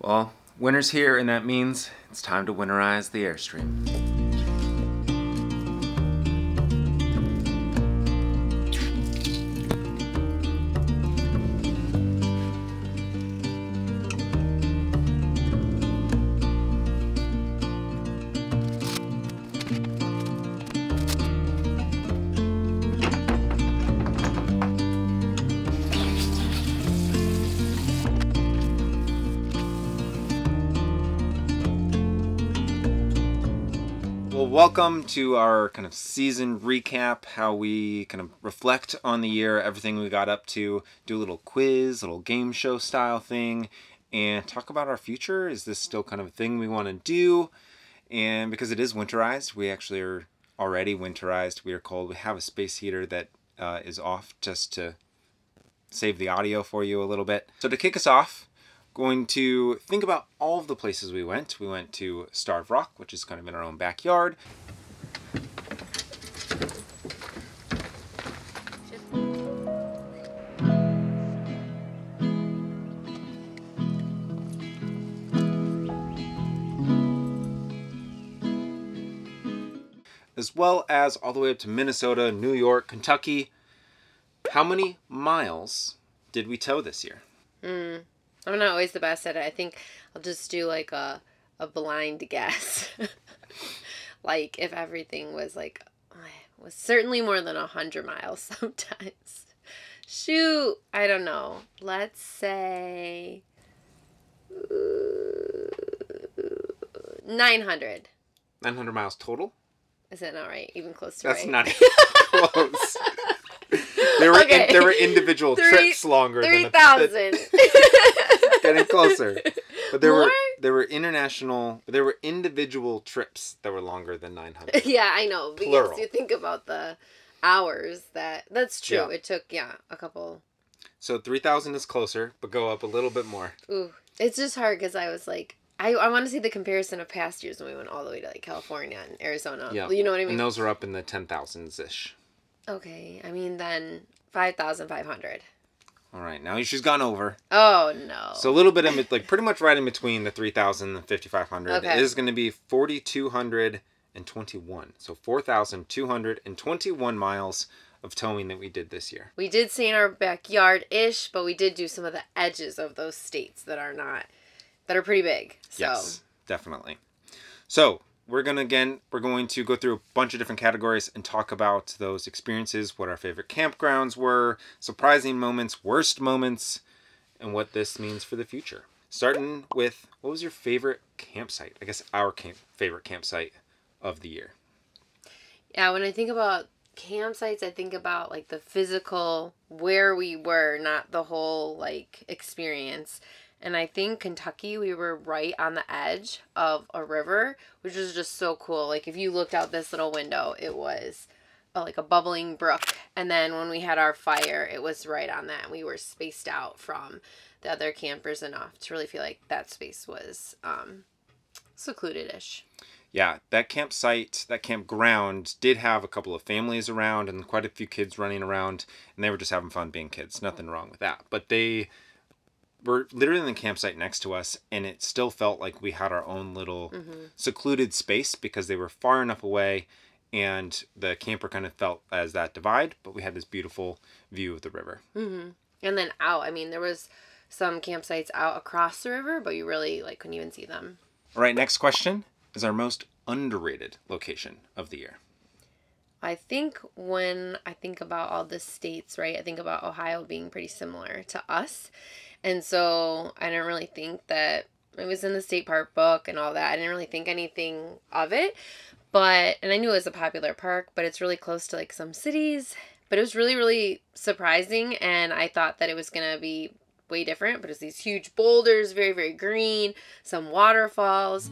Well, winter's here, and that means it's time to winterize the Airstream. Well, welcome to our kind of season recap, how we kind of reflect on the year, everything we got up to, do a little quiz, a little game show style thing, and talk about our future. Is this still kind of a thing we want to do? And because it is winterized, we actually are already winterized. We are cold. We have a space heater that is off just to save the audio for you a little bit. So to kick us off, going to think about all of the places we went. We went to Starved Rock, which is kind of in our own backyard. As well as all the way up to Minnesota, New York, Kentucky. How many miles did we tow this year? I'm not always the best at it. I think I'll just do like a blind guess. Like if everything was like, was certainly more than 100 miles sometimes. Shoot, I don't know. Let's say 900. 900 miles total? Is that not right? Even close to That's right? not close. There were individual trips longer than 3,000. Getting closer. But there More? there were individual trips that were longer than 900. Yeah, I know. Because Plural. you think about the hours that's true. Yeah. It took, a couple. So 3,000 is closer, but go up a little bit more. Ooh, it's just hard because I was like, I want to see the comparison of past years when we went all the way to like California and Arizona. Yeah. You know what I mean? And those are up in the 10,000s-ish. Okay. I mean, then 5,500. All right. Now she's gone over. Oh, no. So a little bit in, like pretty much right in between the 3,000 and 5,500. Okay. It is going to be 4,221. So 4,221 miles of towing that we did this year. We did stay in our backyard-ish, but we did do some of the edges of those states that are pretty big. So. Yes, definitely. So we're going to go through a bunch of different categories and talk about those experiences, what our favorite campgrounds were, surprising moments, worst moments, and what this means for the future. Starting with, what was your favorite campsite? I guess our favorite campsite of the year. Yeah, when I think about campsites, I think about like the physical, where we were, not the whole like experience. And I think Kentucky, we were right on the edge of a river, which was just so cool. Like if you looked out this little window, it was like a bubbling brook. And then when we had our fire, it was right on that. And we were spaced out from the other campers enough to really feel like that space was secluded-ish. Yeah, that campsite, that campground did have a couple of families around and quite a few kids running around. And they were just having fun being kids. Nothing wrong with that. But they were literally in the campsite next to us, and it still felt like we had our own little secluded space because they were far enough away, and the camper kind of felt as that divide, but we had this beautiful view of the river. Mm-hmm. And then out, I mean, there was some campsites out across the river, but you really couldn't even see them. All right, next question is our most underrated location of the year. I think when I think about all the states, right, I think about Ohio being pretty similar to us. And so I didn't really think that it was in the state park book and all that. I didn't really think anything of it. And I knew it was a popular park, but it's really close to like some cities. But it was really, really surprising. And I thought that it was going to be way different. But it's these huge boulders, very, very green, some waterfalls.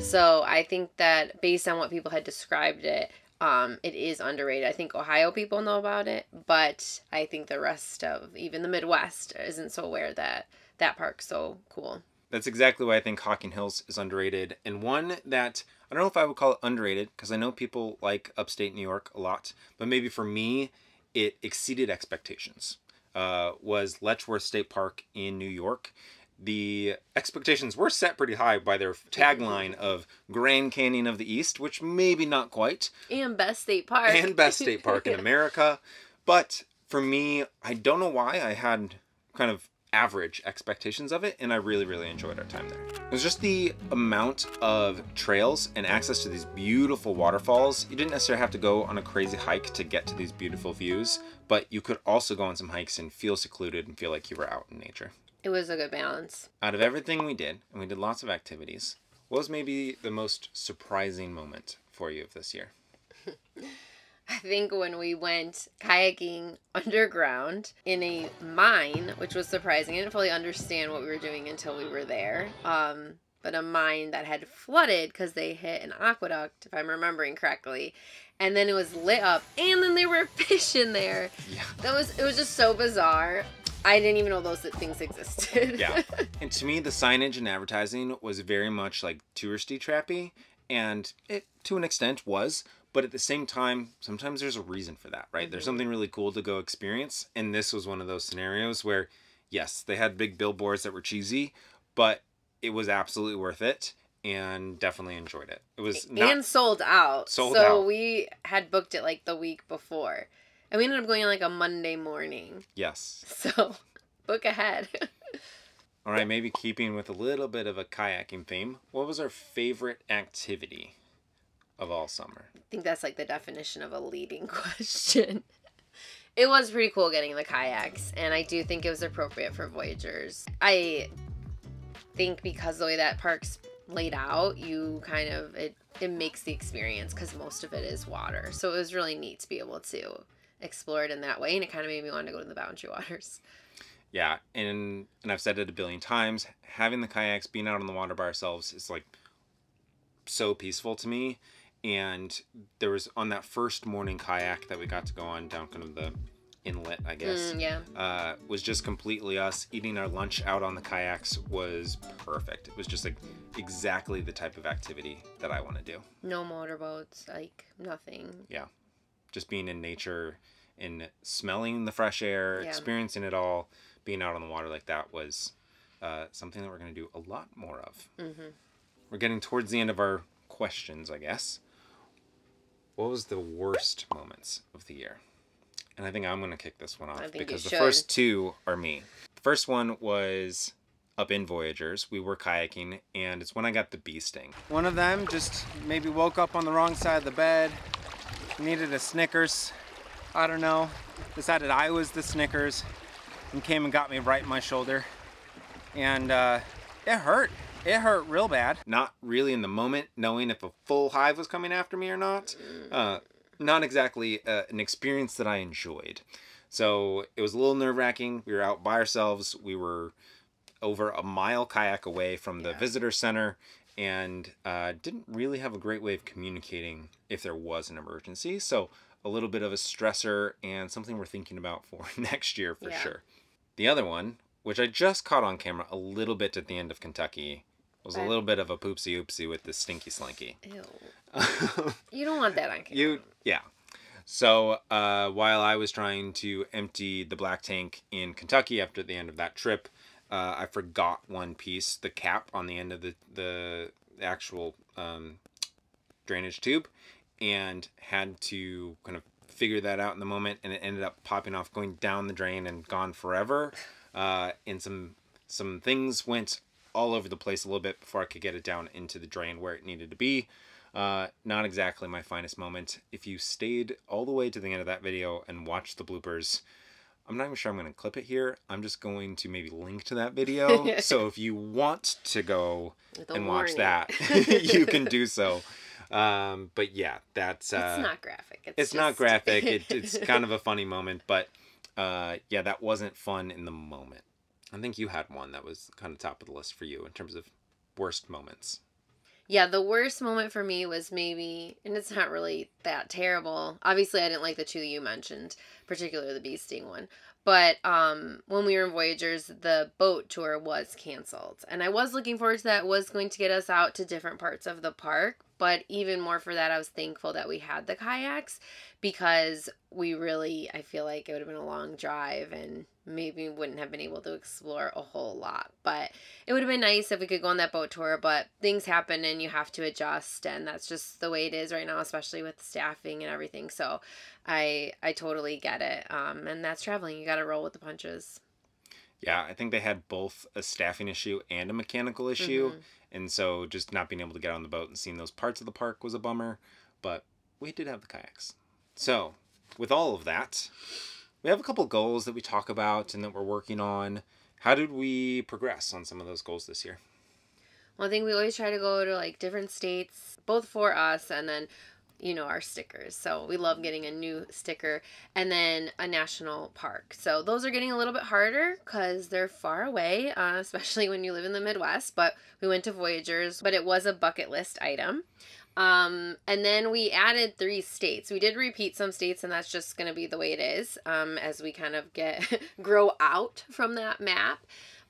So I think that based on what people had described it, It is underrated. I think Ohio people know about it, but I think the rest of even the Midwest isn't so aware that that park's so cool. That's exactly why I think Hocking Hills is underrated, and one that I don't know if I would call it underrated because I know people like upstate New York a lot, but maybe for me, it exceeded expectations. Was Letchworth State Park in New York. The expectations were set pretty high by their tagline of Grand Canyon of the East, which maybe not quite. And best state park. And best state park in America. But for me, I don't know why I had kind of average expectations of it, and I really, really enjoyed our time there. It was just the amount of trails and access to these beautiful waterfalls. You didn't necessarily have to go on a crazy hike to get to these beautiful views, but you could also go on some hikes and feel secluded and feel like you were out in nature. It was a good balance. Out of everything we did, and we did lots of activities, what was maybe the most surprising moment for you of this year? I think when we went kayaking underground in a mine, which was surprising. I didn't fully understand what we were doing until we were there. But a mine that had flooded because they hit an aqueduct, if I'm remembering correctly. And then it was lit up, and then there were fish in there. Yeah. It was just so bizarre. I didn't even know those things existed. Yeah. And to me, the signage and advertising was very much like touristy trappy, and it, to an extent, was. But at the same time, sometimes there's a reason for that, right? Mm-hmm. There's something really cool to go experience, and this was one of those scenarios where, yes, they had big billboards that were cheesy, but it was absolutely worth it, and definitely enjoyed it. It was not... And sold out. So we had booked it like the week before. And we ended up going on like a Monday morning. Yes. So, book ahead. All right, maybe keeping with a little bit of a kayaking theme, what was our favorite activity of all summer? I think that's like the definition of a leading question. It was pretty cool getting the kayaks, and I do think it was appropriate for Voyagers. I think because the way that park's laid out, you kind of, it makes the experience because most of it is water. So it was really neat to be able to explore it in that way, and it kind of made me want to go to the Boundary Waters. Yeah, and I've said it a billion times, having the kayaks, being out on the water by ourselves is like so peaceful to me. And there was, on that first morning kayak that we got to go on down kind of the inlet, I guess, was just completely us. Eating our lunch out on the kayaks was perfect. It was just like exactly the type of activity that I want to do. No motorboats, like nothing. Yeah. Just being in nature and smelling the fresh air, experiencing it all, being out on the water like that was something that we're going to do a lot more of. Mm-hmm. We're getting towards the end of our questions, I guess. What was the worst moments of the year? And I think I'm going to kick this one off because the first two are me. The first one was up in Voyagers. We were kayaking, and it's when I got the bee sting. One of them just maybe woke up on the wrong side of the bed, needed a Snickers, I don't know, decided I was the Snickers, and came and got me right in my shoulder. And it hurt. It hurt real bad. Not really in the moment, knowing if a full hive was coming after me or not. Not exactly an experience that I enjoyed. So it was a little nerve-wracking. We were out by ourselves. We were over a mile kayak away from the visitor center, and didn't really have a great way of communicating if there was an emergency. So a little bit of a stressor and something we're thinking about for next year for sure. The other one, which I just caught on camera a little bit at the end of Kentucky, was a little bit of a poopsie oopsie with the stinky slinky. Ew. You don't want that on camera. Yeah. So while I was trying to empty the black tank in Kentucky after the end of that trip, I forgot one piece, the cap on the end of the actual drainage tube, and had to kind of figure that out in the moment, and it ended up popping off, going down the drain and gone forever. And some things went all over the place a little bit before I could get it down into the drain where it needed to be. Not exactly my finest moment. If you stayed all the way to the end of that video and watched the bloopers, I'm not even sure I'm going to clip it here. I'm just going to maybe link to that video. So if you want to go and watch that, you can do so. But yeah, that's... it's not graphic. It's not graphic. It's kind of a funny moment, but yeah, that wasn't fun in the moment. I think you had one that was kind of top of the list for you in terms of worst moments. Yeah, the worst moment for me was maybe, and it's not really that terrible. Obviously, I didn't like the two that you mentioned, particularly the bee sting one. But when we were in Voyagers, the boat tour was canceled. And I was looking forward to that. It was going to get us out to different parts of the park. But even more for that, I was thankful that we had the kayaks because I feel like it would have been a long drive and maybe wouldn't have been able to explore a whole lot. But it would have been nice if we could go on that boat tour, but things happen and you have to adjust, and that's just the way it is right now, especially with staffing and everything. So I totally get it. And that's traveling. You got to roll with the punches. Yeah, I think they had both a staffing issue and a mechanical issue. Mm-hmm. And so just not being able to get on the boat and seeing those parts of the park was a bummer. But we did have the kayaks. So with all of that, we have a couple goals that we talk about and that we're working on. How did we progress on some of those goals this year? Well, I think we always try to go to like different states, both for us and then, our stickers. So we love getting a new sticker and then a national park. So those are getting a little bit harder because they're far away, especially when you live in the Midwest. But we went to Voyagers, but it was a bucket list item. And then we added 3 states. We did repeat some states, and that's just going to be the way it is as we kind of grow out from that map.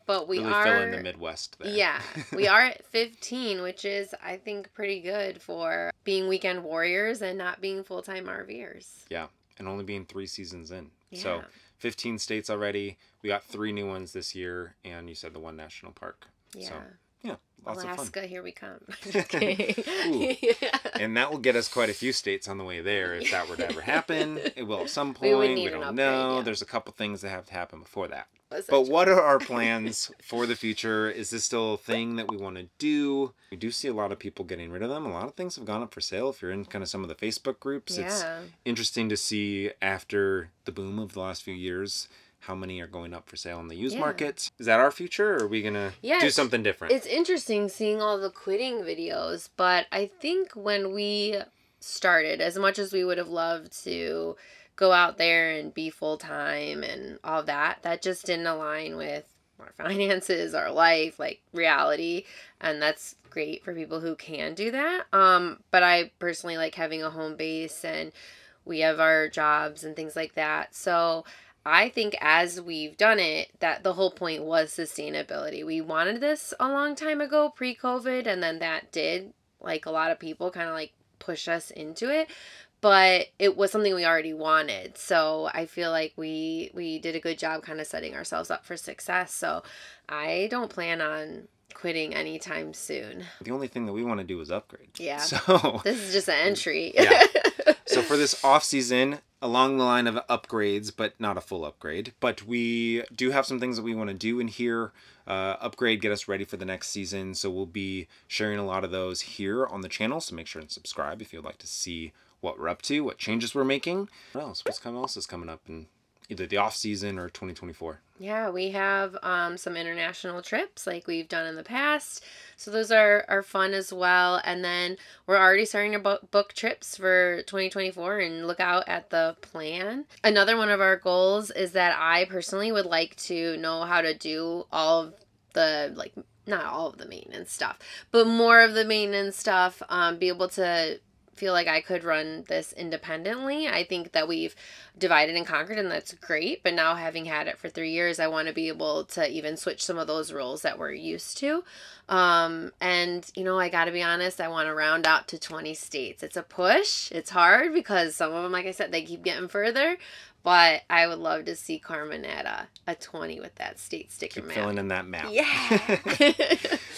But we really are fill in the Midwest there. Yeah, we are at 15, which is, I think, pretty good for being weekend warriors and not being full-time RVers. Yeah, and only being 3 seasons in. Yeah. So 15 states already. We got 3 new ones this year, and you said the 1 national park. Yeah. So, yeah, lots of fun. Alaska, here we come. Okay. Yeah. And that will get us quite a few states on the way there if that were to ever happen. It will at some point. would need We an don't upgrade, know. yeah. There's a couple things that have to happen before that. That's But such what are our plans for the future? Is this still a thing that we want to do? We do see a lot of people getting rid of them. A lot of things have gone up for sale. If you're in kind of some of the Facebook groups, it's interesting to see after the boom of the last few years how many are going up for sale in the used market. Is that our future, or are we going to do something different? It's interesting seeing all the quitting videos, but I think when we started, as much as we would have loved to go out there and be full-time and all that just didn't align with our finances, our life, like reality, and that's great for people who can do that. But I personally like having a home base, and we have our jobs and things like that. So I think as we've done it, that the whole point was sustainability. We wanted this a long time ago, pre-COVID, and then that did, like a lot of people, kind of like push us into it. But it was something we already wanted. So I feel like we did a good job kind of setting ourselves up for success. So I don't plan on quitting anytime soon. The only thing that we want to do is upgrade. Yeah. So this is just an entry. Yeah. So for this off season, along the line of upgrades, but not a full upgrade, but we do have some things that we want to do in here. Upgrade, get us ready for the next season. So we'll be sharing a lot of those here on the channel. So make sure and subscribe if you'd like to see what we're up to, what changes we're making. What else? What else is coming up in either the off season or 2024? Yeah, we have some international trips like we've done in the past. So those are fun as well. And then we're already starting to book trips for 2024 and look out at the plan. Another one of our goals is that I personally would like to know how to do all of the, like, not all of the maintenance stuff, but more of the maintenance stuff, be able to feel like I could run this independently. I think that we've divided and conquered, and that's great. But now, having had it for 3 years, I want to be able to even switch some of those roles that we're used to. And, I got to be honest, I want to round out to 20 states. It's a push. It's hard because some of them, like I said, they keep getting further. But I would love to see Carmen at a 20 with that state sticker map. Filling in that map. Yeah.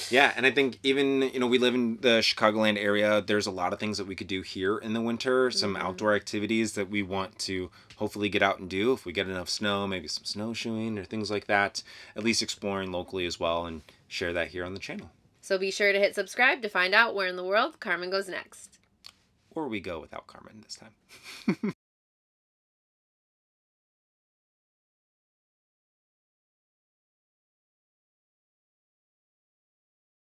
Yeah, and I think even, we live in the Chicagoland area. There's a lot of things that we could do here in the winter. Some outdoor activities that we want to hopefully get out and do. If we get enough snow, maybe some snowshoeing or things like that. At least exploring locally as well, and share that here on the channel. So be sure to hit subscribe to find out where in the world Carmen goes next. Or we go without Carmen this time.